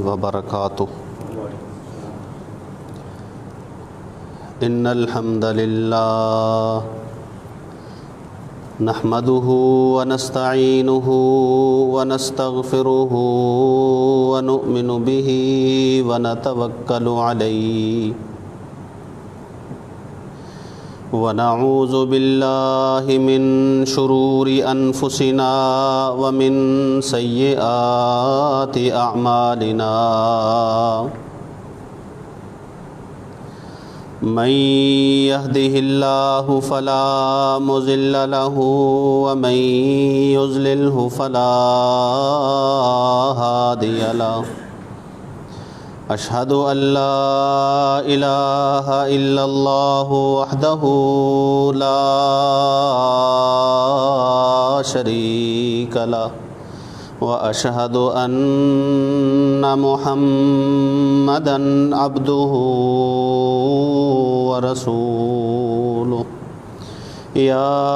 وبرکاتہ۔ ان الحمد للہ نحمده ونستعینه ونستغفره ونؤمن به ونتوکل علیہ ونعوذ باللہ من شرور انفسنا ومن سیئات اعمالنا من يهده الله فلا مضل له ومن يضلله فلا هادي له أشهد أن لا إله إلا الله وحده لا شريك له وأشهد أن محمدًا عبده ورسوله يا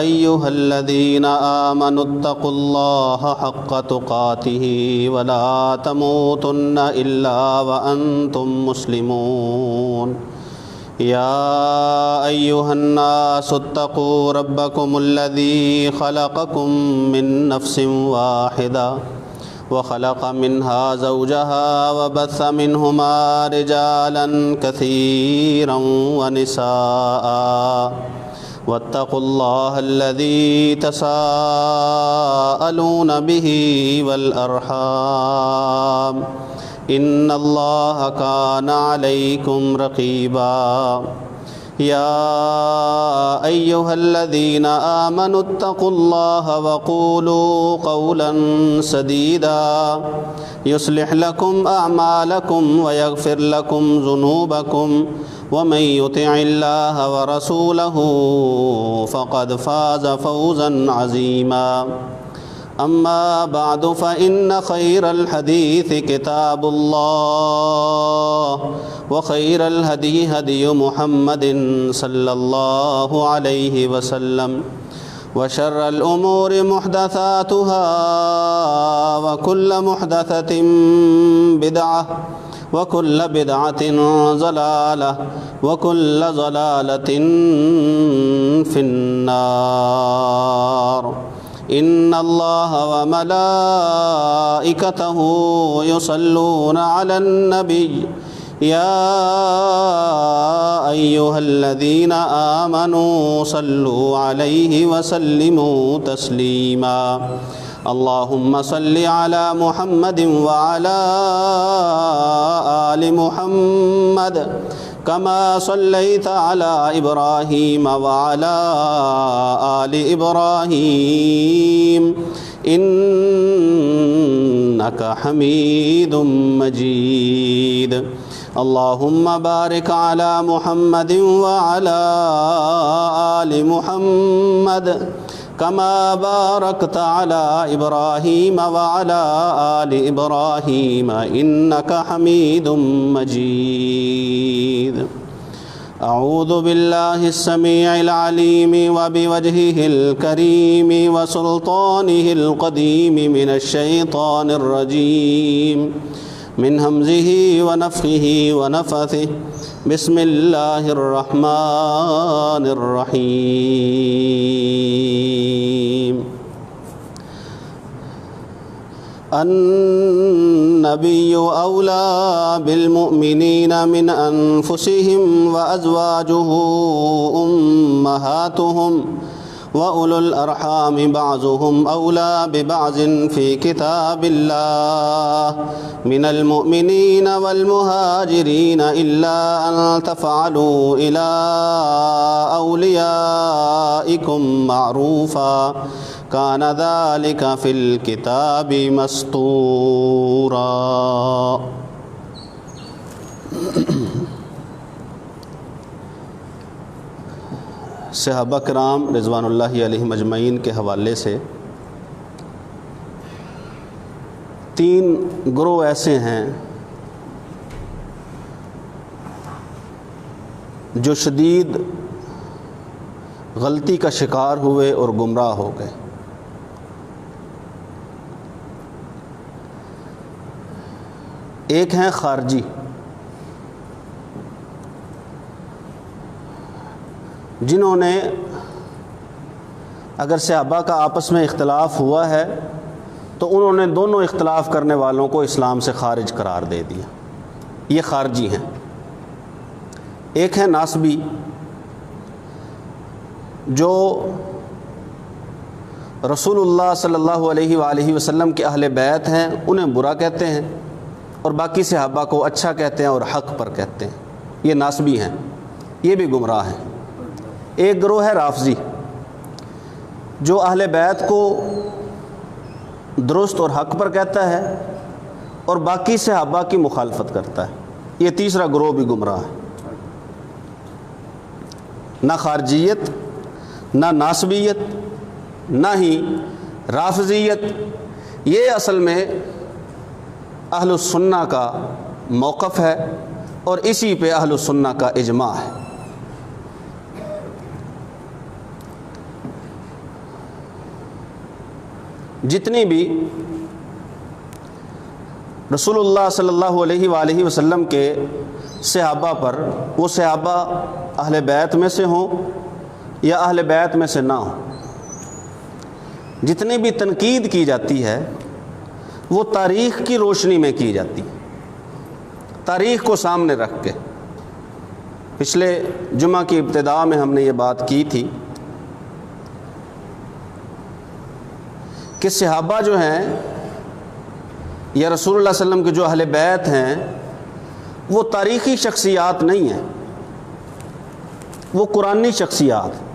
أيها الذين آمنوا اتقوا الله حق تقاته ولا تموتن إلا وأنتم مسلمون يا أيها الناس اتقوا ربكم الذي خلقكم من نفس واحدة وخلق منها زوجها وبث منهما رجالا كثيرا ونساء واتقوا الله الذي تساءلون به والأرحام إن الله كان عليكم رقيبا يا أيها الذين آمنوا اتقوا الله وقولوا قولا سديدا يصلح لكم أعمالكم ويغفر لكم ذنوبكم ومن يطع الله ورسوله فقد فاز فوزا عظيما أما بعد فإن خير الحديث كتاب الله وخير الهدي هدي محمد صلى الله عليه وسلم وشر الأمور محدثاتها وكل محدثة بدعة وكل بدعة ضلالة وكل ضلالة في النار إن الله وملائكته يصلون على النبي يا أيها الذين آمنوا صلوا عليه وسلموا تسليما اللهم صل على محمد وعلى آل محمد كما صليت على إبراهيم وعلى آل إبراهيم إنك حميد مجيد اللهم بارك على محمد وعلى آل محمد كما باركت على إبراهيم وعلى آل إبراهيم إنك حميد مجيد أعوذ بالله السميع العليم وبوجهه الكريم وسلطانه القديم من الشيطان الرجيم من همزه ونفخه ونفثه بسم الله الرحمن الرحيم النبي أولى بالمؤمنين من أنفسهم وأزواجه أمهاتهم وأولو الأرحام بعضهم أولى ببعض في كتاب الله من المؤمنين والمهاجرين إلا أن تفعلوا إلى أوليائكم معروفا كان ذلك في الكتاب مسطورا۔ صحابہ کرام رضوان اللہ علیہم اجمعین کے حوالے سے تین گروہ ایسے ہیں جو شدید غلطی کا شکار ہوئے اور گمراہ ہو گئے۔ ایک ہیں خارجی، جنہوں نے اگر صحابہ کا آپس میں اختلاف ہوا ہے تو انہوں نے دونوں اختلاف کرنے والوں کو اسلام سے خارج قرار دے دیا، یہ خارجی ہیں۔ ایک ہے ناسبی، جو رسول اللہ صلی اللہ علیہ وآلہ وسلم کے اہل بیت ہیں، انہیں برا کہتے ہیں اور باقی صحابہ کو اچھا کہتے ہیں اور حق پر کہتے ہیں، یہ ناسبی ہیں، یہ بھی گمراہ ہیں۔ ایک گروہ ہے رافضی، جو اہل بیت کو درست اور حق پر کہتا ہے اور باقی صحابہ کی مخالفت کرتا ہے، یہ تیسرا گروہ بھی گمراہ ہے۔ نہ خارجیت، نہ ناسبیت، نہ ہی رافضیت، یہ اصل میں اہل السنہ کا موقف ہے اور اسی پہ اہل السنہ کا اجماع ہے۔ جتنی بھی رسول اللہ صلی اللہ علیہ وآلہ وسلم کے صحابہ پر، وہ صحابہ اہل بیت میں سے ہوں یا اہل بیت میں سے نہ ہوں، جتنی بھی تنقید کی جاتی ہے وہ تاریخ کی روشنی میں کی جاتی ہے، تاریخ کو سامنے رکھ کے۔ پچھلے جمعہ کی ابتدا میں ہم نے یہ بات کی تھی کہ صحابہ جو ہیں یا رسول اللہ صلی اللہ علیہ وسلم کے جو اہل بیت ہیں وہ تاریخی شخصیات نہیں ہیں، وہ قرآنی شخصیات۔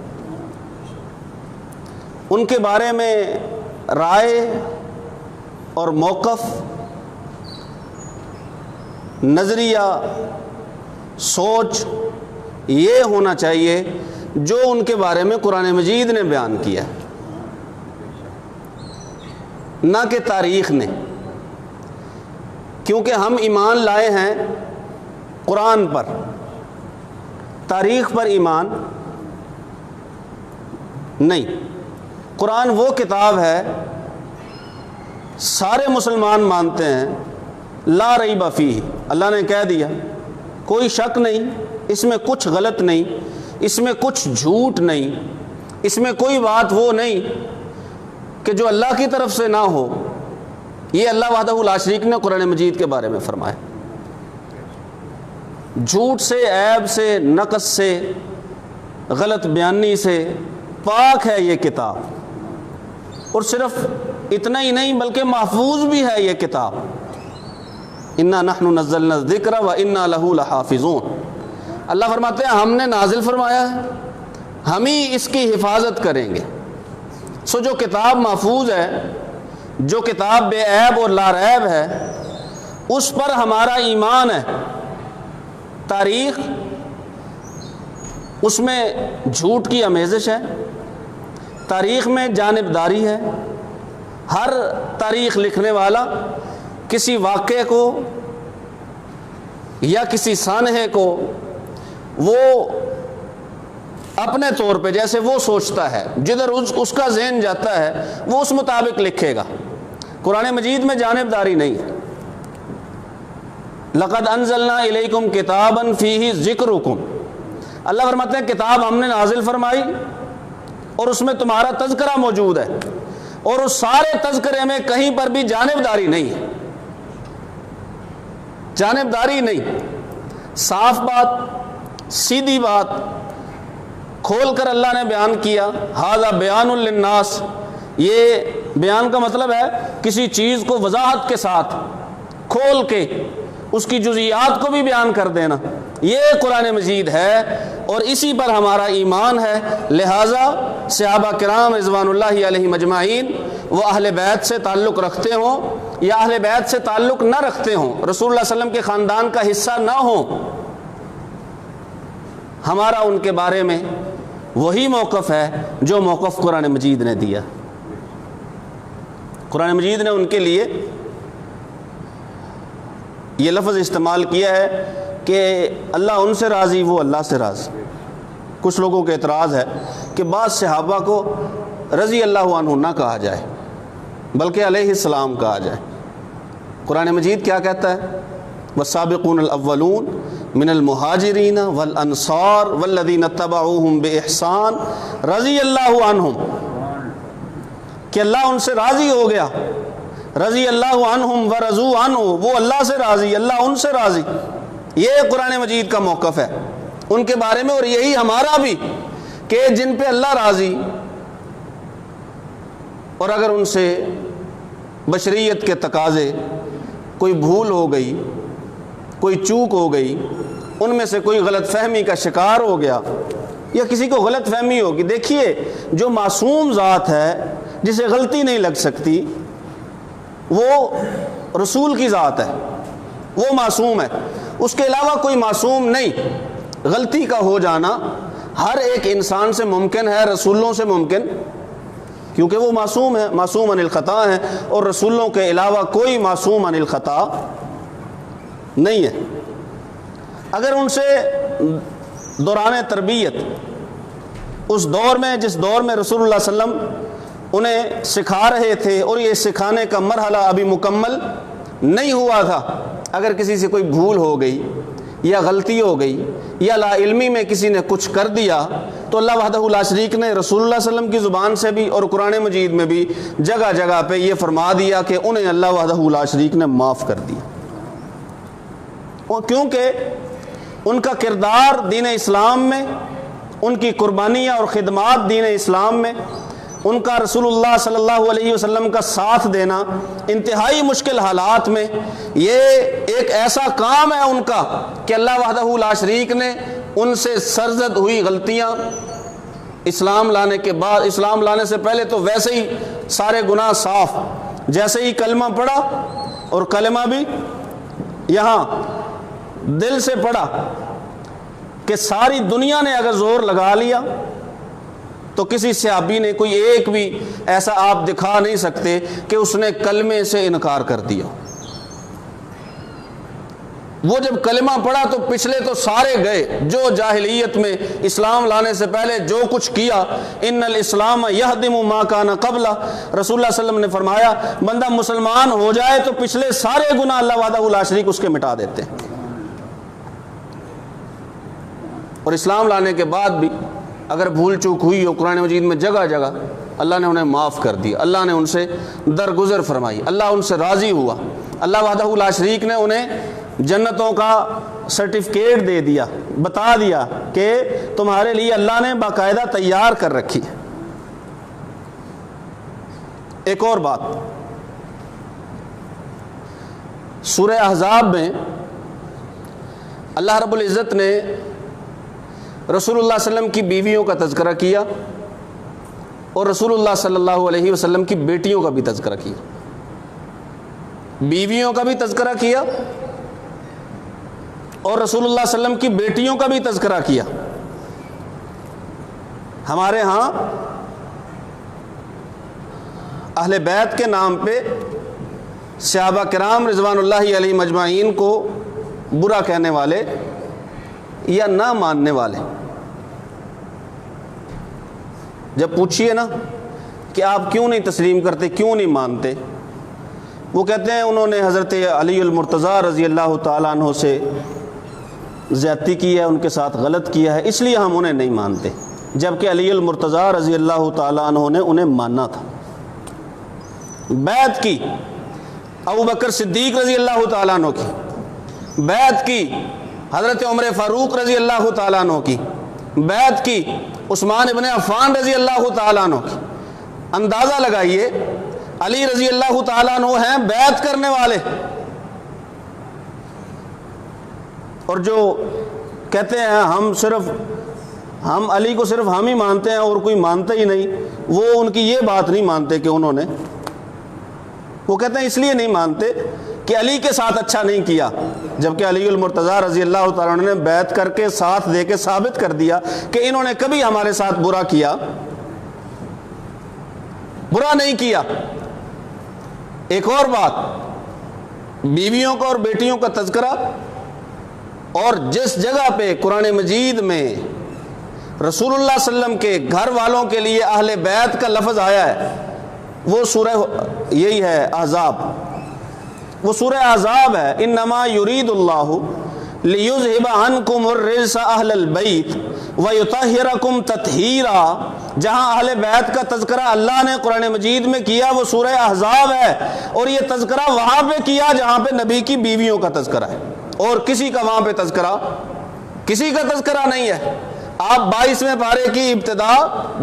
ان کے بارے میں رائے اور موقف، نظریہ، سوچ یہ ہونا چاہیے جو ان کے بارے میں قرآن مجید نے بیان کیا، نہ کہ تاریخ نے، کیونکہ ہم ایمان لائے ہیں قرآن پر، تاریخ پر ایمان نہیں۔ قرآن وہ کتاب ہے، سارے مسلمان مانتے ہیں، لا ریب فیہ، اللہ نے کہہ دیا کوئی شک نہیں، اس میں کچھ غلط نہیں، اس میں کچھ جھوٹ نہیں، اس میں کوئی بات وہ نہیں کہ جو اللہ کی طرف سے نہ ہو۔ یہ اللہ وحدہ لا شریک نے قرآن مجید کے بارے میں فرمایا۔ جھوٹ سے، عیب سے، نقص سے، غلط بیانی سے پاک ہے یہ کتاب، اور صرف اتنا ہی نہیں بلکہ محفوظ بھی ہے یہ کتاب۔ انا نحن نزلنا الذکر وانا لہ لحافظون، اللہ فرماتے ہیں ہم نے نازل فرمایا ہے، ہم ہی اس کی حفاظت کریں گے۔ سو جو کتاب محفوظ ہے، جو کتاب بے عیب اور لا ریب ہے، اس پر ہمارا ایمان ہے۔ تاریخ، اس میں جھوٹ کی آمیزش ہے، تاریخ میں جانبداری ہے۔ ہر تاریخ لکھنے والا کسی واقعے کو یا کسی سانحے کو وہ اپنے طور پہ جیسے وہ سوچتا ہے، جدھر اس کا ذہن جاتا ہے وہ اس مطابق لکھے گا۔ قرآن مجید میں جانبداری نہیں ہے۔ لقد انزلنا الیکم کتابا فیہ ذکرکم، اللہ فرماتے ہیں کتاب ہم نے نازل فرمائی اور اس میں تمہارا تذکرہ موجود ہے، اور اس سارے تذکرے میں کہیں پر بھی جانبداری نہیں ہے، جانبداری نہیں، صاف بات، سیدھی بات کھول کر اللہ نے بیان کیا۔ ھذا بیان للناس، یہ بیان کا مطلب ہے کسی چیز کو وضاحت کے ساتھ کھول کے اس کی جزئیات کو بھی بیان کر دینا، یہ قرآن مجید ہے اور اسی پر ہمارا ایمان ہے۔ لہٰذا صحابہ کرام رضوان اللہ علیہم اجمعین وہ اہل بیت سے تعلق رکھتے ہوں یا اہل بیت سے تعلق نہ رکھتے ہوں، رسول اللہ صلی اللہ علیہ وسلم کے خاندان کا حصہ نہ ہوں، ہمارا ان کے بارے میں وہی موقف ہے جو موقف قرآن مجید نے دیا۔ قرآن مجید نے ان کے لیے یہ لفظ استعمال کیا ہے کہ اللہ ان سے راضی، وہ اللہ سے راضی۔ کچھ لوگوں کے اعتراض ہے کہ بعض صحابہ کو رضی اللہ عنہ نہ کہا جائے بلکہ علیہ السلام کہا جائے۔ قرآن مجید کیا کہتا ہے؟ والسابقون الاولون من المہاجرین والانصار والذین اتبعوہم بإحسان رضی اللہ عنہم، کہ اللہ ان سے راضی ہو گیا، رضی اللہ عنہم ورضوا عنہ، وہ اللہ سے راضی، اللہ ان سے راضی۔ یہ قرآن مجید کا موقف ہے ان کے بارے میں، اور یہی ہمارا بھی، کہ جن پہ اللہ راضی اور اگر ان سے بشریت کے تقاضے، کوئی بھول ہو گئی، کوئی چوک ہو گئی، ان میں سے کوئی غلط فہمی کا شکار ہو گیا یا کسی کو غلط فہمی ہوگی۔ دیکھیے جو معصوم ذات ہے جسے غلطی نہیں لگ سکتی وہ رسول کی ذات ہے، وہ معصوم ہے، اس کے علاوہ کوئی معصوم نہیں۔ غلطی کا ہو جانا ہر ایک انسان سے ممکن ہے، رسولوں سے ممکن، کیونکہ وہ معصوم ہے، معصوم عن الخطا ہے، اور رسولوں کے علاوہ کوئی معصوم عن الخطا نہیں ہے۔ اگر ان سے دوران تربیت، اس دور میں جس دور میں رسول اللہ صلی اللہ علیہ وسلم انہیں سکھا رہے تھے اور یہ سکھانے کا مرحلہ ابھی مکمل نہیں ہوا تھا، اگر کسی سے کوئی بھول ہو گئی یا غلطی ہو گئی یا لا علمی میں کسی نے کچھ کر دیا، تو اللہ وحدہ لا شریک نے رسول اللہ صلی اللہ علیہ وسلم کی زبان سے بھی اور قرآن مجید میں بھی جگہ جگہ پہ یہ فرما دیا کہ انہیں اللہ وحدہ لا شریک نے معاف کر دیا، کیونکہ ان کا کردار دین اسلام میں، ان کی قربانیاں اور خدمات دین اسلام میں، ان کا رسول اللہ صلی اللہ علیہ وسلم کا ساتھ دینا انتہائی مشکل حالات میں، یہ ایک ایسا کام ہے ان کا کہ اللہ وحدہ لا شریک نے ان سے سرزد ہوئی غلطیاں اسلام لانے کے بعد، اسلام لانے سے پہلے تو ویسے ہی سارے گناہ صاف، جیسے ہی کلمہ پڑھا اور کلمہ بھی یہاں دل سے پڑھا، کہ ساری دنیا نے اگر زور لگا لیا تو کسی صحابی نے کوئی ایک بھی ایسا آپ دکھا نہیں سکتے کہ اس نے کلمے سے انکار کر دیا۔ وہ جب کلمہ پڑھا تو پچھلے تو سارے گئے، جو جاہلیت میں اسلام لانے سے پہلے جو کچھ کیا، ان الاسلام یہدم ما کان قبلہ، رسول اللہ صلی اللہ علیہ وسلم نے فرمایا بندہ مسلمان ہو جائے تو پچھلے سارے گناہ اللہ وحدہ لا شریک اس کے مٹا دیتے ہیں، اور اسلام لانے کے بعد بھی اگر بھول چوک ہوئی ہو قرآن مجید میں جگہ جگہ اللہ نے انہیں معاف کر دیا، اللہ نے ان سے درگزر فرمائی، اللہ ان سے راضی ہوا، اللہ وحدہ لا شریک نے انہیں جنتوں کا سرٹیفکیٹ دے دیا، بتا دیا کہ تمہارے لیے اللہ نے باقاعدہ تیار کر رکھی ہے۔ ایک اور بات، سورہ احزاب میں اللہ رب العزت نے رسول اللہ صلی اللہ علیہ وسلم کی بیویوں کا تذکرہ کیا اور رسول اللہ صلی اللہ علیہ وسلم کی بیٹیوں کا بھی تذکرہ کیا، بیویوں کا بھی تذکرہ کیا اور رسول اللہ صلی اللہ علیہ وسلم کی بیٹیوں کا بھی تذکرہ کیا۔ ہمارے ہاں اہل بیت کے نام پہ صحابہ کرام رضوان اللہ علیہ مجمعین کو برا کہنے والے یا نہ ماننے والے، جب پوچھئے نا کہ آپ کیوں نہیں تسلیم کرتے، کیوں نہیں مانتے، وہ کہتے ہیں انہوں نے حضرت علی المرتضیٰ رضی اللہ تعالیٰ عنہ سے زیادتی کی ہے، ان کے ساتھ غلط کیا ہے، اس لیے ہم انہیں نہیں مانتے، جبکہ علی المرتضیٰ رضی اللہ تعالیٰ عنہ نے انہیں ماننا تھا۔ بیعت کی ابوبکر صدیق رضی اللہ تعالیٰ عنہ کی، بیعت کی حضرت عمر فاروق رضی اللہ تعالیٰ عنہ کی، بیعت کی عثمان ابن عفان رضی اللہ تعالیٰ عنہ کی۔ اندازہ لگائیے علی رضی اللہ تعالیٰ عنہ ہیں بیعت کرنے والے، اور جو کہتے ہیں ہم علی کو صرف ہم ہی مانتے ہیں اور کوئی مانتا ہی نہیں، وہ ان کی یہ بات نہیں مانتے کہ انہوں نے، وہ کہتے ہیں اس لیے نہیں مانتے کہ علی کے ساتھ اچھا نہیں کیا، جبکہ علی المرتضیٰ رضی اللہ تعالیٰ عنہ نے بیعت کر کے ساتھ دے کے ثابت کر دیا کہ انہوں نے کبھی ہمارے ساتھ برا کیا، برا نہیں کیا۔ ایک اور بات، بیویوں کا اور بیٹیوں کا تذکرہ، اور جس جگہ پہ قرآن مجید میں رسول اللہ صلی اللہ علیہ وسلم کے گھر والوں کے لیے اہل بیت کا لفظ آیا ہے وہ سورہ یہی ہے احزاب، وہ سورہ احزاب ہے، انما یرید اللہ لیذھب عنکم الرجس اہل البیت ویطہرکم تطہیرا۔ جہاں اہل بیت کا تذکرہ اللہ نے قرآن مجید میں کیا وہ سورہ احزاب ہے، اور یہ تذکرہ وہاں پہ کیا جہاں پہ نبی کی بیویوں کا تذکرہ ہے، اور کسی کا وہاں پہ تذکرہ نہیں ہے۔ آپ 22ویں پارے کی ابتدا،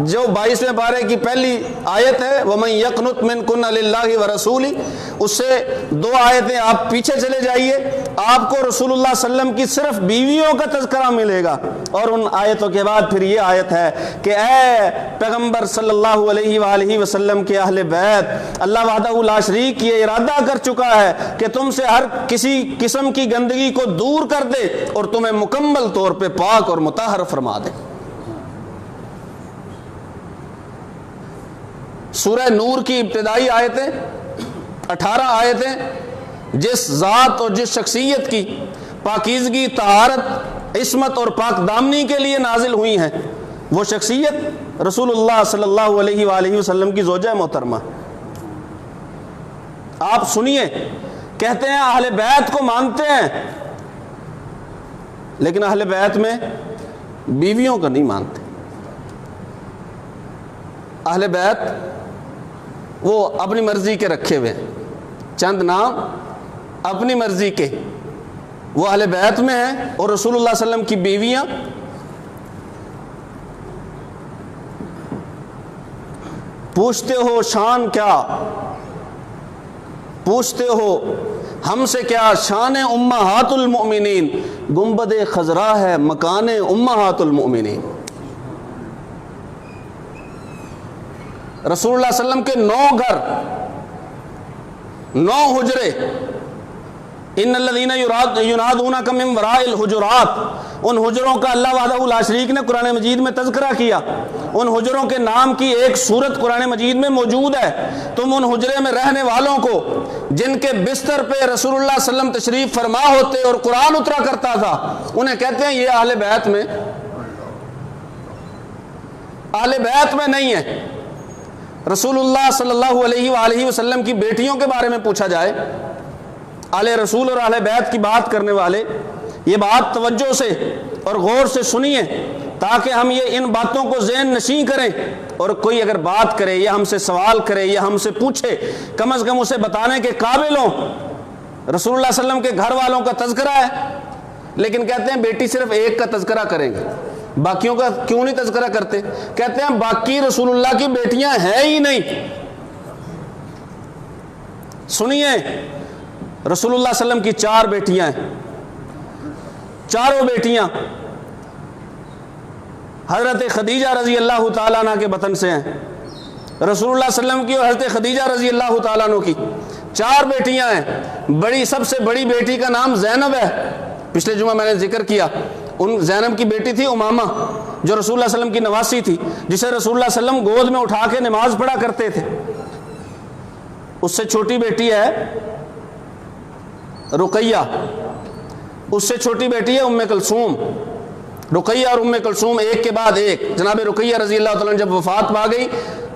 جو 22ویں پارے کی پہلی آیت ہے وَمَن يَقْنُتْ مِنْكُنَّ لِلَّهِ وَرَسُولِهِ، اس سے 2 آیتیں آپ پیچھے چلے جائیے، آپ کو رسول اللہ صلی اللہ علیہ وسلم کی صرف بیویوں کا تذکرہ ملے گا، اور ان آیتوں کے بعد پھر یہ آیت ہے کہ اے پیغمبر صلی اللہ علیہ وآلہ وسلم کے اہل بیت، اللہ وحدہ لا شریک یہ ارادہ کر چکا ہے کہ تم سے ہر کسی قسم کی گندگی کو دور کر دے اور تمہیں مکمل طور پہ پاک اور مطہر فرما دے۔ سورہ نور کی ابتدائی آیتیں 18 آیتیں جس ذات اور جس شخصیت کی پاکیزگی، طہارت، عصمت اور پاک دامنی کے لیے نازل ہوئی ہیں، وہ شخصیت رسول اللہ صلی اللہ علیہ وآلہ وسلم کی زوجہ محترمہ۔ آپ سنیے، کہتے ہیں اہل بیت کو مانتے ہیں، لیکن اہل بیت میں بیویوں کو نہیں مانتے۔ اہل بیت وہ اپنی مرضی کے رکھے ہوئے، چند نام اپنی مرضی کے، وہ اہل بیت میں ہیں، اور رسول اللہ صلی اللہ علیہ وسلم کی بیویاں پوچھتے ہو شان کیا، پوچھتے ہو ہم سے کیا، شان امہات المؤمنین، گنبد خضرا ہے مکان امہات المؤمنین۔ رسول اللہ صلی اللہ علیہ وسلم کے 9 گھر، 9 حجرے، ان الذین ینادونک من وراء الحجرات، ان حجروں کا اللہ وحدہ لا شریک نے قرآن مجید میں تذکرہ کیا، ان حجروں کے نام کی ایک سورت قرآن مجید میں موجود ہے۔ تم ان حجرے میں رہنے والوں کو جن کے بستر پہ رسول اللہ صلی اللہ علیہ وسلم تشریف فرما ہوتے اور قرآن اترا کرتا تھا، انہیں کہتے ہیں یہ اہل بیت میں نہیں ہے۔ رسول اللہ صلی اللہ علیہ وآلہ وسلم کی بیٹیوں کے بارے میں پوچھا جائے، اہل رسول اور اہل بیت کی بات کرنے والے یہ بات توجہ سے اور غور سے سنیے، تاکہ ہم یہ ان باتوں کو ذہن نشین کریں، اور کوئی اگر بات کرے یا ہم سے سوال کرے یا ہم سے پوچھے، کم از کم اسے بتانے کے قابل ہوں۔ رسول اللہ صلی اللہ علیہ وسلم کے گھر والوں کا تذکرہ ہے، لیکن کہتے ہیں بیٹی صرف ایک کا تذکرہ کریں گے، باقیوں کا کیوں نہیں تذکرہ کرتے؟ کہتے ہیں باقی رسول اللہ کی بیٹیاں ہیں ہی نہیں۔ سنیے، رسول اللہ صلی اللہ علیہ وسلم کی 4 بیٹیاں ہیں، چاروں بیٹیاں حضرت خدیجہ رضی اللہ تعالیٰ عنہ کے بطن سے ہیں۔ رسول اللہ صلی اللہ علیہ وسلم کی اور حضرت خدیجہ رضی اللہ تعالیٰ عنہ کی 4 بیٹیاں ہیں۔ سب سے بڑی بیٹی کا نام زینب ہے، پچھلے جمعہ میں نے ذکر کیا۔ ان زینب کی بیٹی تھی امامہ، جو رسول اللہ صلی اللہ علیہ وسلم کی نواسی تھی، جسے رسول اللہ صلی اللہ علیہ وسلم گود میں اٹھا کے نماز پڑھا کرتے تھے۔ اس سے چھوٹی بیٹی ہے رقیہ، اس سے چھوٹی بیٹی ہے ام کلثوم۔ رقیہ اور ام کلثوم ایک کے بعد ایک۔ جناب رقیہ رضی اللہ تعالیٰ عنہ جب وفات پا گئی،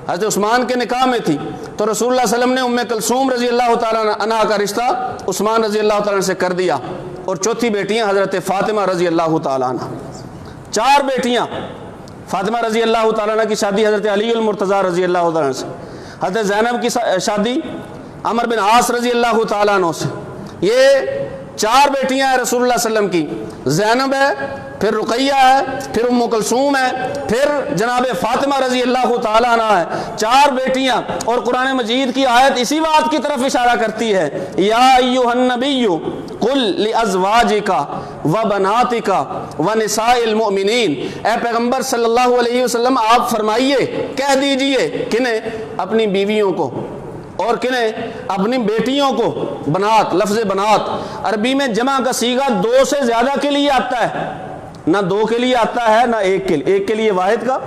حضرت عثمان کے نکاح میں تھی، تو رسول اللہ صلی اللہ علیہ وسلم نے ام کلثوم رضی اللہ تعالیٰ عنہ کا رشتہ عثمان رضی اللہ تعالیٰ عنہ سے کر دیا، اور چوتھی بیٹیاں حضرت فاطمہ رضی اللہ تعالیٰ عنہ۔ 4 بیٹیاں۔ فاطمہ رضی اللہ تعالیٰ عنہ کی شادی حضرت علی المرتضیٰ رضی اللہ تعالیٰ عنہ سے، حضرت زینب کی شادی عمر بن عاص رضی اللہ تعالیٰ عنہ سے۔ یہ 4 بیٹیاں ہیں رسول اللہ صلی اللہ علیہ وسلم کی، زینب ہے، پھر رقیہ ہے، پھر ام کلثوم ہے، پھر جناب فاطمہ رضی اللہ تعالیٰ عنہ ہے۔ 4 بیٹیاں، اور قرآن مجید کی آیت اسی بات کی طرف اشارہ کرتی ہے، یا ایھا النبی قل لازواجک وبناتک ونساء المؤمنین، اے پیغمبر صلی اللہ علیہ وسلم آپ فرمائیے، کہہ دیجئے، کنہیں؟ اپنی بیویوں کو، اور کنہیں؟ اپنی بیٹیوں کو۔ بنات، لفظ بنات عربی میں جمع کا صیغہ 2 سے زیادہ کے لیے آتا ہے، نہ 2 کے لیے آتا ہے نہ 1 کے لیے، 1 کے لیے واحد کا،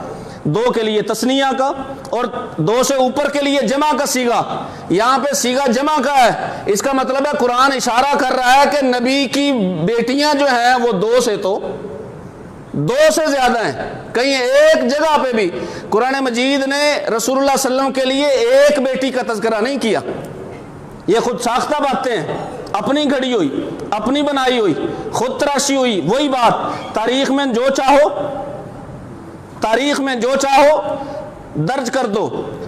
2 کے لیے تثنیہ کا، اور 2 سے اوپر کے لیے جمع کا صیغہ۔ یہاں پہ صیغہ جمع کا ہے، اس کا مطلب ہے قرآن اشارہ کر رہا ہے کہ نبی کی بیٹیاں جو ہیں وہ 2 سے تو 2 سے زیادہ ہیں۔ کہیں ایک جگہ پہ بھی قرآن مجید نے رسول اللہ صلی اللہ علیہ وسلم کے لیے ایک بیٹی کا تذکرہ نہیں کیا، یہ خود ساختہ باتیں ہیں، اپنی گھڑی ہوئی، اپنی بنائی ہوئی، خود تراشی ہوئی وہی بات۔ تاریخ میں جو چاہو، تاریخ میں جو چاہو درج کر دو،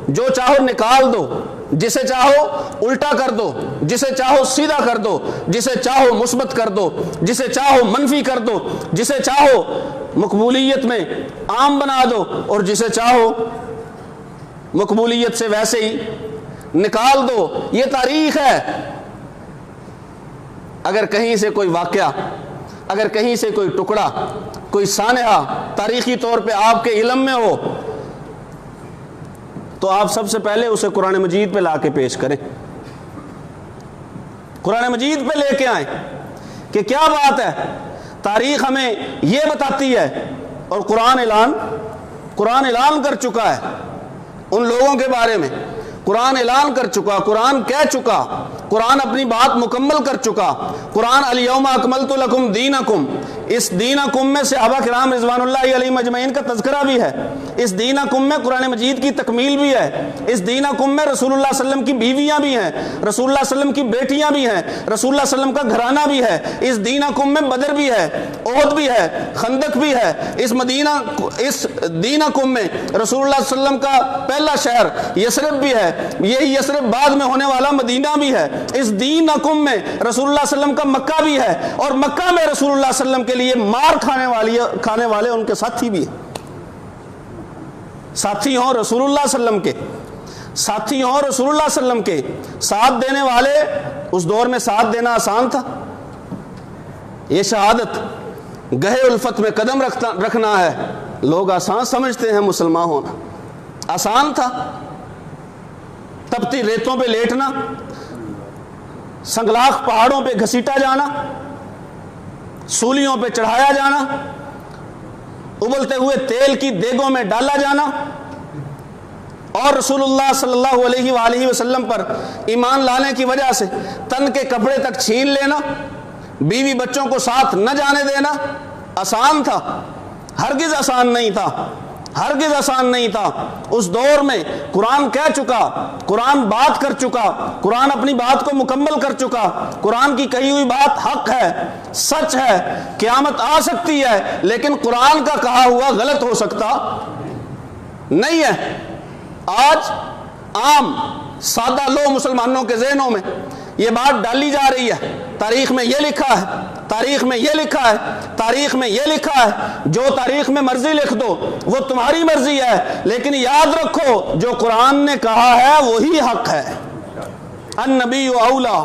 جو چاہو نکال دو، جسے چاہو الٹا کر دو، جسے چاہو سیدھا کر دو، جسے چاہو مثبت کر دو، جسے چاہو منفی کر دو، جسے چاہو مقبولیت میں عام بنا دو، اور جسے چاہو مقبولیت سے ویسے ہی نکال دو۔ یہ تاریخ ہے۔ اگر کہیں سے کوئی واقعہ، اگر کہیں سے کوئی ٹکڑا، کوئی سانحہ تاریخی طور پہ آپ کے علم میں ہو تو آپ سب سے پہلے اسے قرآن مجید پہ لا کے پیش کریں، قرآن مجید پہ لے کے آئیں کہ کیا بات ہے۔ تاریخ ہمیں یہ بتاتی ہے، اور قرآن اعلان کر چکا ہے ان لوگوں کے بارے میں، قرآن اعلان کر چکا، قرآن کہہ چکا، قرآن اپنی بات مکمل کر چکا۔ قرآن الیوم اکملت لکم دینکم، اس دینکم میں صحابہ کرام رضوان اللہ علیہم اجمعین کا تذکرہ بھی ہے، اس دینکم میں قرآن مجید کی تکمیل بھی ہے، اس دینکم میں رسول اللہ صلی اللہ علیہ وسلم کی بیویاں بھی ہیں، رسول اللہ صلی اللہ علیہ وسلم کی بیٹیاں بھی ہیں، رسول اللہ صلی اللہ علیہ وسلم کا گھرانہ بھی ہے، اس دینکم میں بدر بھی ہے، احد بھی ہے، خندق بھی ہے، اس دینکم میں رسول اللہ صلی اللہ علیہ وسلم کا پہلا شہر یثرب بھی ہے، یہی یثرب بعد میں ہونے والا مدینہ بھی ہے، اس دینکم میں رسول اللہ صلی اللہ علیہ وسلم کا مکہ بھی ہے، اور مکہ میں رسول اللہ صلی اللہ علیہ وسلم کے لیے مار کھانے والے ان کے ساتھی بھی ہیں۔ ساتھی ہوں رسول اللہ صلی اللہ علیہ وسلم کے، ساتھی ہوں رسول اللہ صلی اللہ علیہ وسلم کے، ساتھ دینے والے، اس دور میں ساتھ دینا آسان تھا؟ یہ شہادت گہے الفت میں قدم رکھنا ہے، لوگ آسان سمجھتے ہیں مسلمان ہونا، آسان تھا؟ تپتی ریتوں پہ لیٹنا، سنگلاخ پہاڑوں پہ گھسیٹا جانا، سولیوں پہ چڑھایا جانا، ابلتے ہوئے تیل کی دیگوں میں ڈالا جانا، اور رسول اللہ صلی اللہ علیہ وآلہ وسلم پر ایمان لانے کی وجہ سے تن کے کپڑے تک چھین لینا، بیوی بچوں کو ساتھ نہ جانے دینا، آسان تھا؟ ہرگز آسان نہیں تھا، ہرگز آسان نہیں تھا۔ اس دور میں قرآن کہہ چکا، قرآن بات کر چکا، قرآن اپنی بات کو مکمل کر چکا، قرآن کی کہی ہوئی بات حق ہے، سچ ہے، قیامت آ سکتی ہے، لیکن قرآن کا کہا ہوا غلط ہو سکتا نہیں ہے۔ آج عام سادہ لو مسلمانوں کے ذہنوں میں یہ بات ڈالی جا رہی ہے، تاریخ میں یہ لکھا ہے، تاریخ میں یہ لکھا ہے، تاریخ میں یہ لکھا ہے، جو تاریخ میں مرضی لکھ دو وہ تمہاری مرضی ہے، لیکن یاد رکھو جو قرآن نے کہا ہے وہی حق ہے۔ النبی اولا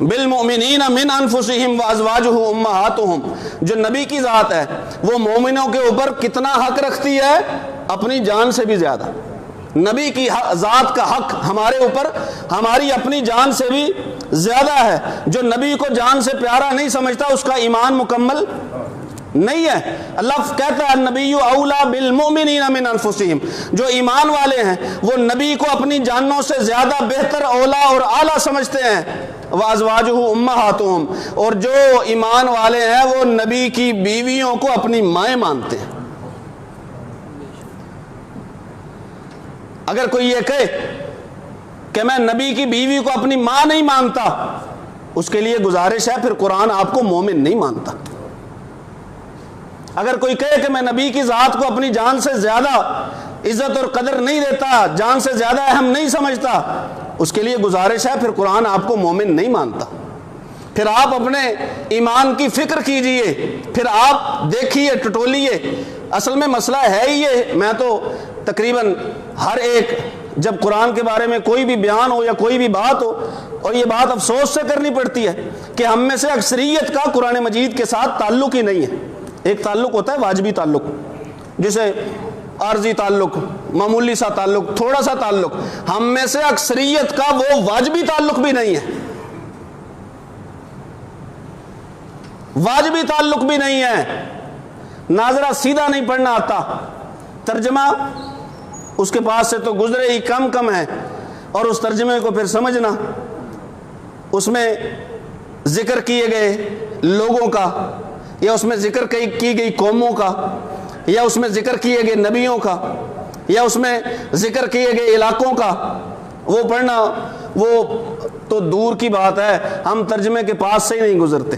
بالمؤمنین من انفسہم وازواجہ امہاتہم، جو نبی کی ذات ہے وہ مومنوں کے اوپر کتنا حق رکھتی ہے؟ اپنی جان سے بھی زیادہ۔ نبی کی ذات کا حق ہمارے اوپر ہماری اپنی جان سے بھی زیادہ ہے۔ جو نبی کو جان سے پیارا نہیں سمجھتا اس کا ایمان مکمل نہیں ہے۔ اللہ کہتا ہے النبی اولا بالمؤمنین من انفسہم، جو ایمان والے ہیں وہ نبی کو اپنی جانوں سے زیادہ بہتر، اولا اور اعلیٰ سمجھتے ہیں۔ وازواجہ امہاتہم، اور جو ایمان والے ہیں وہ نبی کی بیویوں کو اپنی مائیں مانتے ہیں۔ اگر کوئی یہ کہے کہ میں نبی کی بیوی کو اپنی ماں نہیں مانتا، اس کے لیے گزارش ہے پھر قرآن آپ کو مومن نہیں مانتا۔ اگر کوئی کہے کہ میں نبی کی ذات کو اپنی جان سے زیادہ عزت اور قدر نہیں دیتا، جان سے زیادہ اہم نہیں سمجھتا، اس کے لیے گزارش ہے پھر قرآن آپ کو مومن نہیں مانتا۔ پھر آپ اپنے ایمان کی فکر کیجئے، پھر آپ دیکھیے، ٹٹولیے۔ اصل میں مسئلہ ہے ہی یہ، میں تو تقریباً ہر ایک جب قرآن کے بارے میں کوئی بھی بیان ہو یا کوئی بھی بات ہو، اور یہ بات افسوس سے کرنی پڑتی ہے کہ ہم میں سے اکثریت کا قرآن مجید کے ساتھ تعلق ہی نہیں ہے۔ ایک تعلق ہوتا ہے واجبی تعلق، جسے عارضی تعلق، معمولی سا تعلق، تھوڑا سا تعلق۔ ہم میں سے اکثریت کا وہ واجبی تعلق بھی نہیں ہے، واجبی تعلق بھی نہیں ہے۔ ناظرہ سیدھا نہیں پڑھنا آتا، ترجمہ اس کے پاس سے تو گزرے ہی کم ہے، اور اس ترجمے کو پھر سمجھنا، اس میں ذکر کیے گئے لوگوں کا، یا اس میں ذکر کی گئی قوموں کا، یا اس میں ذکر کیے گئے نبیوں کا، یا اس میں ذکر کیے گئے علاقوں کا، وہ پڑھنا وہ تو دور کی بات ہے ہم ترجمے کے پاس سے ہی نہیں گزرتے،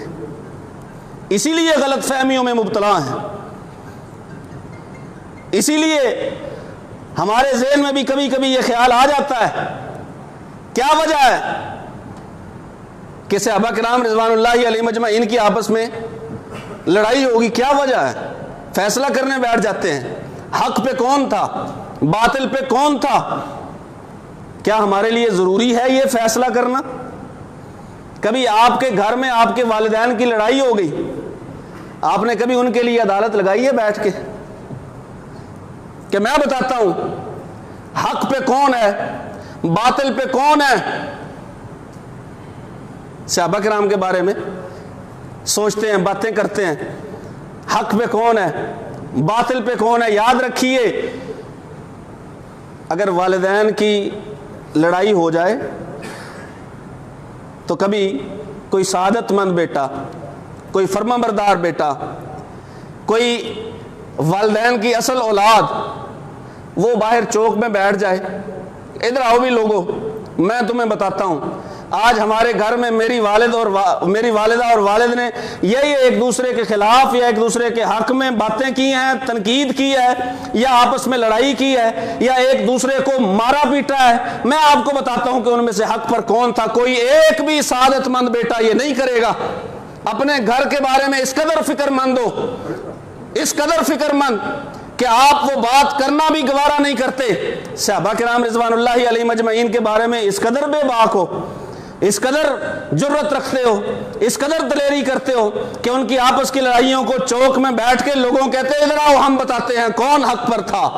اسی لیے غلط فہمیوں میں مبتلا ہیں، اسی لیے ہمارے ذہن میں بھی کبھی کبھی یہ خیال آ جاتا ہے کیا وجہ ہے کہ صحابہ کرام رضوان اللہ علیہم اجمعین کی آپس میں لڑائی ہوگی، کیا وجہ ہے؟ فیصلہ کرنے بیٹھ جاتے ہیں، حق پہ کون تھا، باطل پہ کون تھا؟ کیا ہمارے لیے ضروری ہے یہ فیصلہ کرنا؟ کبھی آپ کے گھر میں آپ کے والدین کی لڑائی ہو گئی، آپ نے کبھی ان کے لیے عدالت لگائی ہے بیٹھ کے کہ میں بتاتا ہوں حق پہ کون ہے، باطل پہ کون ہے؟ صحابہ کرام کے بارے میں سوچتے ہیں، باتیں کرتے ہیں، حق پہ کون ہے، باطل پہ کون ہے؟ یاد رکھیے اگر والدین کی لڑائی ہو جائے تو کبھی کوئی سعادت مند بیٹا، کوئی فرما بردار بیٹا، کوئی والدین کی اصل اولاد وہ باہر چوک میں بیٹھ جائے، ادھر آؤ بھی لوگوں میں تمہیں بتاتا ہوں آج ہمارے گھر میں میری والدہ اور والد نے یہی ایک دوسرے کے خلاف یا ایک دوسرے کے حق میں باتیں کی ہیں، تنقید کی ہے، یا آپس میں لڑائی کی ہے، یا ایک دوسرے کو مارا پیٹا ہے، میں آپ کو بتاتا ہوں کہ ان میں سے حق پر کون تھا۔ کوئی ایک بھی سعادت مند بیٹا یہ نہیں کرے گا، اپنے گھر کے بارے میں اس قدر فکر مند ہو، اس قدر فکر مند کہ آپ وہ بات کرنا بھی گوارا نہیں کرتے۔ صحابہ کرام رضوان اللہ علیہم اجمعین کے بارے میں اس قدر بے باک ہو، اس قدر جرت رکھتے ہو، اس قدر دلیری کرتے ہو کہ ان کی آپس کی لڑائیوں کو چوک میں بیٹھ کے لوگوں کہتے ہیں ادھر آؤ ہم بتاتے ہیں کون حق پر تھا۔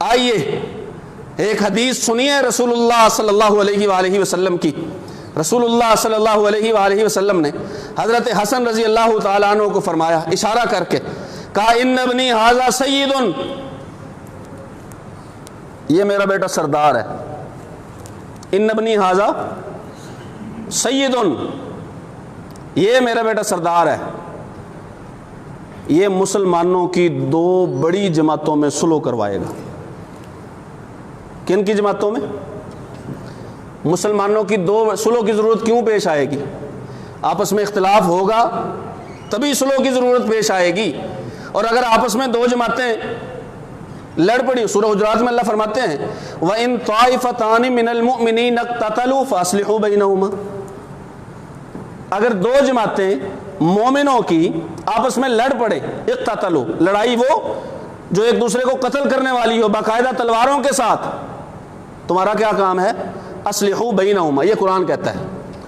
آئیے ایک حدیث سنیے رسول اللہ صلی اللہ علیہ وآلہ وسلم کی۔ رسول اللہ صلی اللہ علیہ وآلہ وسلم نے حضرت حسن رضی اللہ تعالیٰ عنہ کو فرمایا، اشارہ کر کے کہا ان ابنی ھذا سید، یہ میرا بیٹا سردار ہے، ان ابنی ھذا سید، یہ میرا بیٹا سردار ہے، یہ مسلمانوں کی دو بڑی جماعتوں میں صلح کروائے گا۔ کن کی جماعتوں میں؟ مسلمانوں کی دو صلح کی ضرورت کیوں پیش آئے گی؟ آپس میں اختلاف ہوگا تبھی صلح کی ضرورت پیش آئے گی، اور اگر آپس میں دو جماعتیں لڑ پڑی، سورہ حجرات میں اللہ فرماتے ہیں وَإِن طَائِفَتَانِ مِنَ الْمُؤْمِنِينَ اقْتَتَلُوا فَأَصْلِحُوا بَيْنَهُمَا، اگر دو جماعتیں مومنوں کی آپس میں لڑ پڑے، اقتتلوا لڑائی وہ جو ایک دوسرے کو قتل کرنے والی ہو باقاعدہ تلواروں کے ساتھ، تمہارا کیا کام ہے؟ اصلحوا بینہما، یہ قرآن کہتا ہے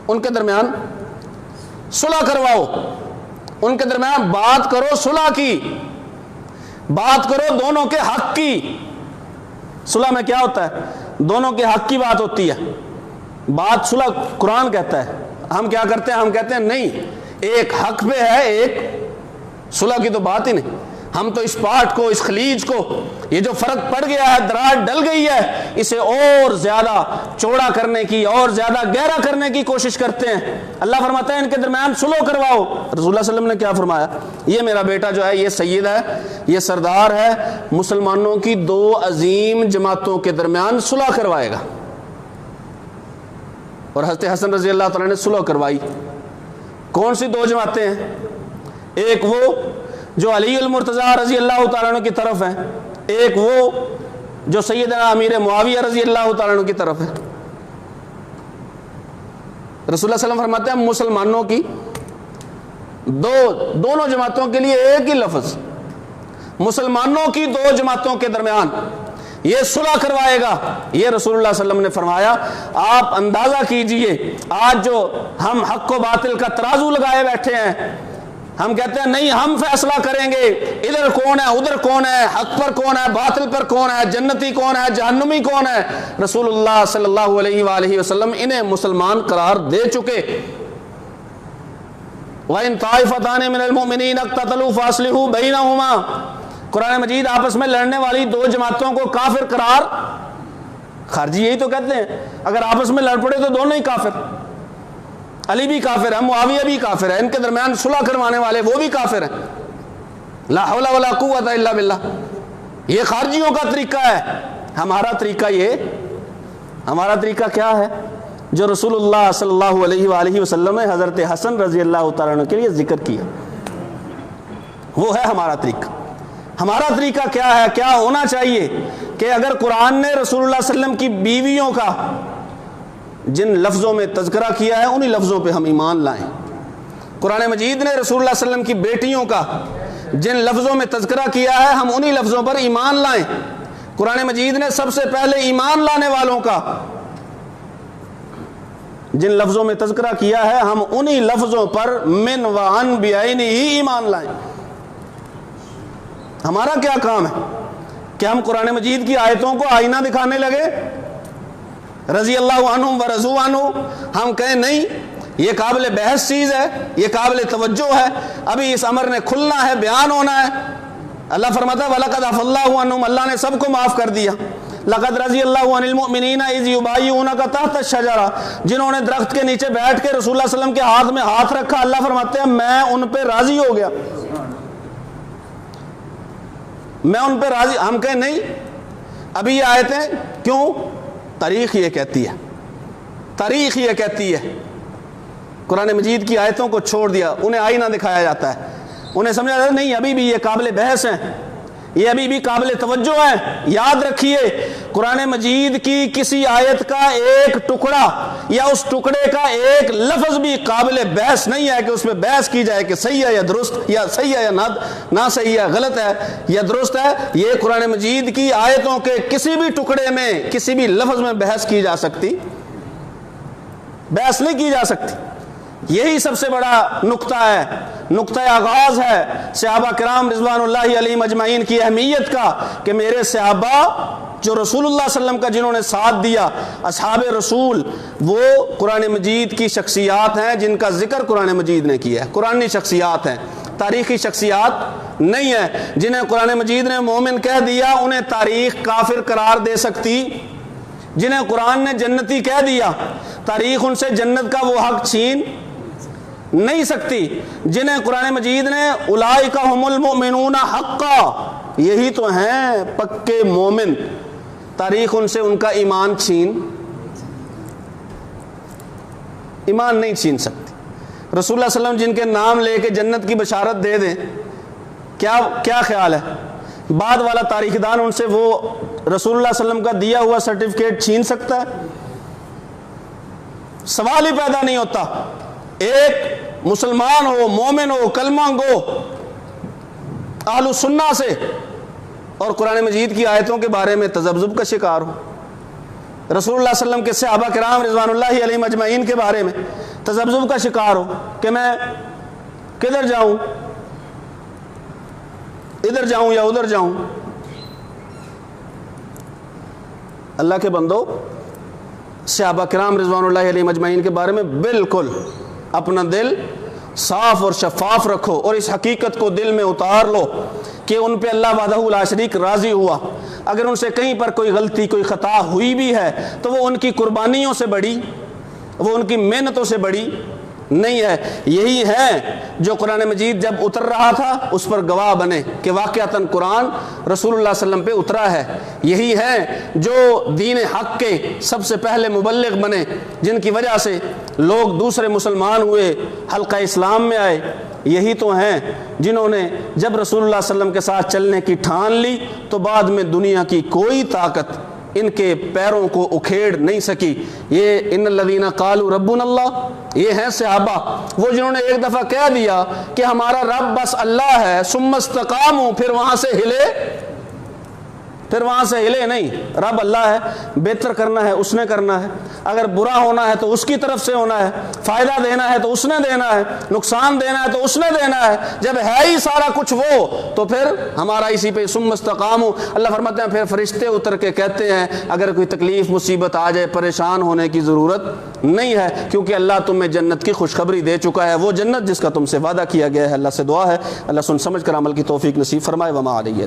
ان کے درمیان صلح کرواؤ، ان کے درمیان بات کرو، صلح کی بات کرو، دونوں کے حق کی۔ صلح میں کیا ہوتا ہے؟ دونوں کے حق کی بات ہوتی ہے، بات صلح قرآن کہتا ہے۔ ہم کیا کرتے ہیں؟ ہم کہتے ہیں نہیں ایک حق پہ ہے، ایک صلح کی تو بات ہی نہیں۔ ہم تو اس پاٹ کو، اس خلیج کو، یہ جو فرق پڑ گیا ہے، دراڑ ڈل گئی ہے، اسے اور زیادہ چوڑا کرنے کی، اور زیادہ گہرا کرنے کی کوشش کرتے ہیں۔ اللہ فرماتا ہے ان کے درمیان صلح کرواؤ۔ رسول اللہ صلی اللہ علیہ وسلم نے کیا فرمایا؟ یہ میرا بیٹا جو ہے یہ سید ہے، یہ سردار ہے، مسلمانوں کی دو عظیم جماعتوں کے درمیان صلح کروائے گا۔ اور حضرت حسن رضی اللہ تعالیٰ نے صلح کروائی۔ کون سی دو جماعتیں ہیں؟ ایک وہ جو علی المرتضیٰ رضی اللہ تعالیٰ عنہ کی طرف ہے، ایک وہ جو سیدنا امیر معاویہ رضی اللہ تعالیٰ عنہ کی طرف ہے۔ رسول اللہ صلی اللہ علیہ وسلم فرماتے ہیں مسلمانوں کی دونوں جماعتوں کے لیے ایک ہی لفظ، مسلمانوں کی دو جماعتوں کے درمیان یہ صلح کروائے گا۔ یہ رسول اللہ صلی اللہ علیہ وسلم نے فرمایا۔ آپ اندازہ کیجئے آج جو ہم حق و باطل کا ترازو لگائے بیٹھے ہیں، ہم کہتے ہیں نہیں ہم فیصلہ کریں گے، ادھر کون ہے، ادھر کون ہے، حق پر کون ہے، باطل پر کون ہے، جنتی کون ہے، جہنمی کون ہے۔ رسول اللہ صلی اللہ علیہ وآلہ وسلم انہیں مسلمان قرار دے چکے۔ وَإِن طَائِفَتَانِ مِنَ الْمُؤْمِنِينَ اقْتَتَلُوا فَأَصْلِحُوا بَيْنَهُمَا، قرآن مجید آپس میں لڑنے والی دو جماعتوں کو کافر قرار، خارجی یہی تو کہتے ہیں اگر آپس میں لڑ پڑے تو دونوں ہی کافر، علی بھی کافر ہے، معاویہ بھی کافر ہے، ان کے درمیان صلح کروانے والے وہ بھی کافر ہیں۔ لا حول ولا قوت الا باللہ۔ یہ خارجیوں کا طریقہ ہے، ہمارا طریقہ یہ ہمارا طریقہ کیا ہے؟ جو رسول اللہ صلی اللہ علیہ وآلہ وسلم نے حضرت حسن رضی اللہ تعالیٰ عنہ کے لیے ذکر کیا، وہ ہے ہمارا طریقہ۔ ہمارا طریقہ کیا ہے، کیا ہونا چاہیے کہ اگر قرآن نے رسول اللہ صلی اللہ علیہ وسلم کی بیویوں کا جن لفظوں میں تذکرہ کیا ہے انہی لفظوں پہ ہم ایمان لائیں۔ قرآن مجید نے رسول اللہ صلی اللہ علیہ وسلم کی بیٹیوں کا جن لفظوں میں تذکرہ کیا ہے ہم انہی لفظوں پر ایمان لائیں۔ قرآن مجید نے سب سے پہلے ایمان لانے والوں کا جن لفظوں میں تذکرہ کیا ہے ہم انہی لفظوں پر من و عن بعینہ ہی ایمان لائیں۔ ہمارا کیا کام ہے کہ ہم قرآن مجید کی آیتوں کو آئینہ دکھانے لگے، رضی اللہ عنہم و رضوا عنہ، ہم کہیں نہیں یہ قابل بحث چیز ہے، یہ قابل توجہ ہے، ابھی اس امر نے کھلنا ہے، بیان ہونا ہے۔ اللہ فرماتا ہے وَلَقَدْ عَفَا اللَّهُ عَنْهُمْ، اللہ نے سب کو معاف کر دیا۔ لَقَدْ رَضِيَ اللَّهُ عَنِ الْمُؤْمِنِينَ إِذْ يُبَايِعُونَكَ تَحْتَ الشَّجَرَةِ، جنہوں نے درخت کے نیچے بیٹھ کے رسول اللہ صلی اللہ علیہ وسلم کے ہاتھ میں ہاتھ رکھا، اللہ فرماتے ہیں میں ان پہ راضی ہو گیا، میں ان پہ راضی۔ ہم کہیں نہیں ابھی یہ آیتیں کیوں؟ تاریخ یہ کہتی ہے، تاریخ یہ کہتی ہے۔ قرآن مجید کی آیتوں کو چھوڑ دیا، انہیں آئینہ دکھایا جاتا ہے، انہیں سمجھا جاتا ہے نہیں ابھی بھی یہ قابل بحث ہیں، یہ ابھی بھی قابل توجہ ہیں۔ یاد رکھیے قرآن مجید کی کسی آیت کا ایک ٹکڑا یا اس ٹکڑے کا ایک لفظ بھی قابل بحث نہیں ہے کہ اس پہ بحث کی جائے کہ صحیح ہے یا درست، یا صحیح ہے یا نہ صحیح ہے، غلط ہے یا درست ہے۔ یہ قرآن مجید کی آیتوں کے کسی بھی ٹکڑے میں کسی بھی لفظ میں بحث کی جا سکتی، بحث نہیں کی جا سکتی۔ یہی سب سے بڑا نقطہ ہے، نقطہ آغاز ہے صحابہ کرام رضوان اللہ علیہم اجمعین کی اہمیت کا، کہ میرے صحابہ جو رسول اللہ صلی اللہ علیہ وسلم کا جنہوں نے ساتھ دیا، اصحاب رسول، وہ قرآن مجید کی شخصیات ہیں جن کا ذکر قرآن مجید نے کیا ہے، قرآنی شخصیات ہیں، تاریخی شخصیات نہیں ہیں۔ جنہیں قرآن مجید نے مومن کہہ دیا انہیں تاریخ کافر قرار دے سکتی، جنہیں قرآن نے جنتی کہہ دیا تاریخ ان سے جنت کا وہ حق چھین نہیں سکتی۔ جنہیں قرآن مجید نے اولئک ھم المؤمنون حقا، یہی تو ہیں پکے مومن، تاریخ ان سے ان کا ایمان ایمان نہیں چھین سکتی۔ رسول اللہ صلی اللہ علیہ وسلم جن کے نام لے کے جنت کی بشارت دے دیں، کیا خیال ہے بعد والا تاریخ دان ان سے وہ رسول اللہ صلی اللہ علیہ وسلم کا دیا ہوا سرٹیفکیٹ چھین سکتا ہے؟ سوال ہی پیدا نہیں ہوتا۔ ایک مسلمان ہو، مومن ہو، کلمہ گو، اہل السنہ سے، اور قرآن مجید کی آیتوں کے بارے میں تذبذب کا شکار ہو، رسول اللہ صلی اللہ علیہ وسلم کے صحابہ کرام رضوان اللہ علیہم اجمعین کے بارے میں تذبذب کا شکار ہو کہ میں کدھر جاؤں، ادھر جاؤں یا ادھر جاؤں۔ اللہ کے بندو، صحابہ کرام رضوان اللہ علیہم اجمعین کے بارے میں بالکل اپنا دل صاف اور شفاف رکھو، اور اس حقیقت کو دل میں اتار لو کہ ان پہ اللہ وحدہ لا شریک راضی ہوا۔ اگر ان سے کہیں پر کوئی غلطی، کوئی خطا ہوئی بھی ہے تو وہ ان کی قربانیوں سے بڑی، وہ ان کی محنتوں سے بڑی نہیں ہے۔ یہی ہے جو قرآن مجید جب اتر رہا تھا اس پر گواہ بنے کہ واقعتاً قرآن رسول اللہ صلی اللہ علیہ وسلم پہ اترا ہے۔ یہی ہے جو دین حق کے سب سے پہلے مبلغ بنے، جن کی وجہ سے لوگ دوسرے مسلمان ہوئے، حلقہ اسلام میں آئے۔ یہی تو ہیں جنہوں نے جب رسول اللہ صلی اللہ علیہ وسلم کے ساتھ چلنے کی ٹھان لی تو بعد میں دنیا کی کوئی طاقت ان کے پیروں کو اکھیڑ نہیں سکی۔ یہ ان الذین قالوا ربنا اللہ، یہ ہیں صحابہ، وہ جنہوں نے ایک دفعہ کہہ دیا کہ ہمارا رب بس اللہ ہے، ثم استقاموا، پھر وہاں سے ہلے نہیں۔ رب اللہ ہے، بہتر کرنا ہے اس نے کرنا ہے، اگر برا ہونا ہے تو اس کی طرف سے ہونا ہے، فائدہ دینا ہے تو اس نے دینا ہے، نقصان دینا ہے تو اس نے دینا ہے۔ جب ہے ہی سارا کچھ وہ، تو پھر ہمارا اسی پہ ثم استقاموا۔ اللہ فرماتے ہیں پھر فرشتے اتر کے کہتے ہیں اگر کوئی تکلیف مصیبت آ جائے پریشان ہونے کی ضرورت نہیں ہے، کیونکہ اللہ تمہیں جنت کی خوشخبری دے چکا ہے، وہ جنت جس کا تم سے وعدہ کیا گیا ہے۔ اللہ سے دعا ہے اللہ سن سمجھ کر عمل کی توفیق نصیب فرمائے۔ وما علیہ